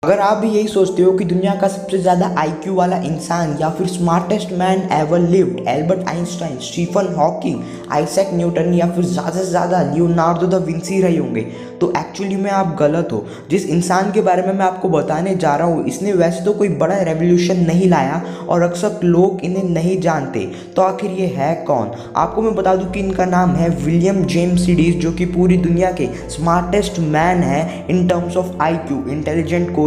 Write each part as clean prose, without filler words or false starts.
अगर आप भी यही सोचते हो कि दुनिया का सबसे ज़्यादा आईक्यू वाला इंसान या फिर smartest man ever lived Albert Einstein, Stephen Hawking, Isaac Newton या फिर ज़्यादा से ज़्यादा लियोनार्डो दा विंसी रहे होंगे, तो एक्चुअली में आप गलत हो। जिस इंसान के बारे में मैं आपको बताने जा रहा हूँ, इसने वैसे तो कोई बड़ा रेवोल्यूशन नहीं लाया और अक्सर लोग इन्हें नहीं जानते। तो आखिर ये है कौन? आपको मैं बता दूँ कि इनका नाम है विलियम जेम्स सीडीज, जो कि पूरी दुनिया के स्मार्टेस्ट मैन है in terms of IQ, intelligent quotient.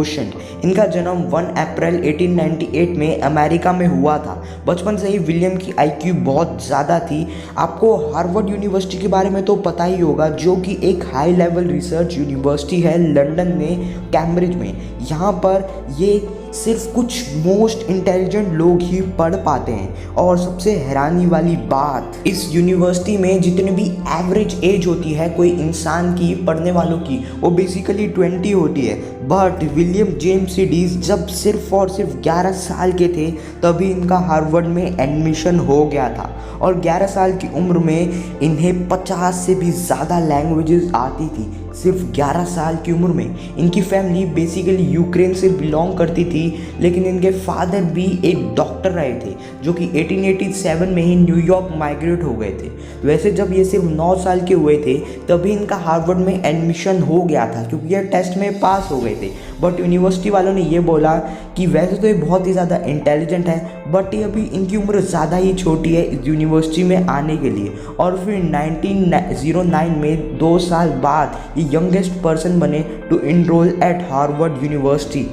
इनका जन्म 1 अप्रैल 1898 में अमेरिका में हुआ था। बचपन से ही विलियम की आईक्यू बहुत ज़्यादा थी। आपको हार्वर्ड यूनिवर्सिटी के बारे में तो पता ही होगा, जो कि एक हाई लेवल रिसर्च यूनिवर्सिटी है लंदन में, कैम्ब्रिज में। यहाँ पर ये सिर्फ कुछ मोस्ट इंटेलिजेंट लोग ही पढ़ पाते हैं। और सबसे हैरानी वाली बात, इस यूनिवर्सिटी में जितनी भी एवरेज एज होती है कोई इंसान की पढ़ने वालों की, वो बेसिकली 20 होती है। बट विलियम जेम्स सीडीज जब सिर्फ और सिर्फ 11 साल के थे तभी इनका हार्वर्ड में एडमिशन हो गया था। और 11 साल की उम्र में इन्हें 50 से भी ज़्यादा लैंग्वेजेस आती थी, सिर्फ 11 साल की उम्र में। इनकी फैमिली बेसिकली यूक्रेन से बिलोंग करती थी, लेकिन इनके फादर भी एक डॉक्टर रहे थे, जो कि 1887 में ही न्यूयॉर्क माइग्रेट हो गए थे। वैसे जब ये सिर्फ 9 साल के हुए थे तभी इनका हार्वर्ड में एडमिशन हो गया था, क्योंकि ये टेस्ट में पास हो गए थे। बट यूनिवर्सिटी वालों ने ये बोला कि वैसे तो ये बहुत ही ज़्यादा इंटेलिजेंट है, बट ये अभी इनकी उम्र ज़्यादा ही छोटी है इस यूनिवर्सिटी में आने के लिए। और फिर 1909 में 2 साल बाद ये यंगेस्ट पर्सन बने to enrol at Harvard University.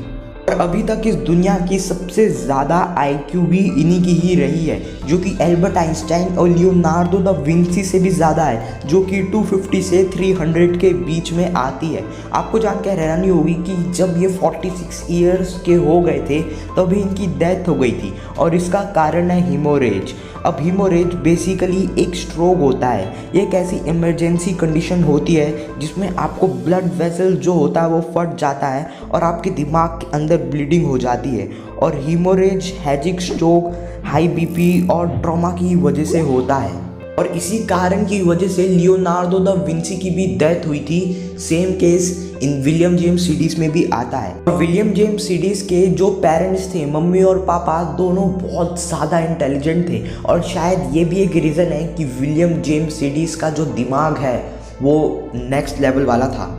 और अभी तक इस दुनिया की सबसे ज़्यादा आईक्यू भी इन्हीं की ही रही है, जो कि एल्बर्ट आइंस्टाइन और लियोनार्डो दा विंसी से भी ज़्यादा है, जो कि 250 से 300 के बीच में आती है। आपको जानकर हैरानी होगी कि जब ये 46 ईयर्स के हो गए थे तभी इनकी डेथ हो गई थी, और इसका कारण है हीमोरेज। अब हीमोरेज बेसिकली एक स्ट्रोक होता है। ये एक ऐसी इमरजेंसी कंडीशन होती है जिसमें आपको ब्लड वेसल जो होता है वो फट जाता है और आपके दिमाग के अंदर ब्लीडिंग हो जाती है। और हीमोरेज हैजिक स्ट्रोक, हाई बीपी और ट्रॉमा की वजह से होता है। और इसी कारण की वजह से लियोनार्डो दा विंसी की भी डेथ हुई थी। Same case in William James CDs में भी आता है। और विलियम जेम्स सीडीज के जो पेरेंट्स थे, मम्मी और पापा, दोनों बहुत ज़्यादा इंटेलिजेंट थे। और शायद ये भी एक रीज़न है कि विलियम जेम्स सीडीज का जो दिमाग है वो नेक्स्ट लेवल वाला था।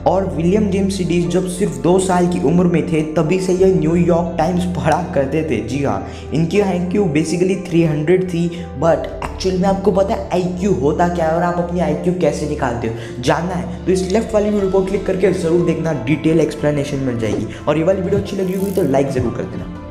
और विलियम जेम्स सीडीज जब सिर्फ 2 साल की उम्र में थे तभी से ये न्यूयॉर्क टाइम्स पढ़ा करते थे। जी हाँ, इनकी आईक्यू बेसिकली 300 थी। बट एक्चुअली में आपको पता है आईक्यू होता क्या है और आप अपनी आईक्यू कैसे निकालते हो? जानना है तो इस लेफ्ट वाली वीडियो को क्लिक करके ज़रूर देखना, डिटेल एक्सप्लेनेशन मिल जाएगी। और ये वाली वीडियो अच्छी लगी हुई तो लाइक ज़रूर कर देना।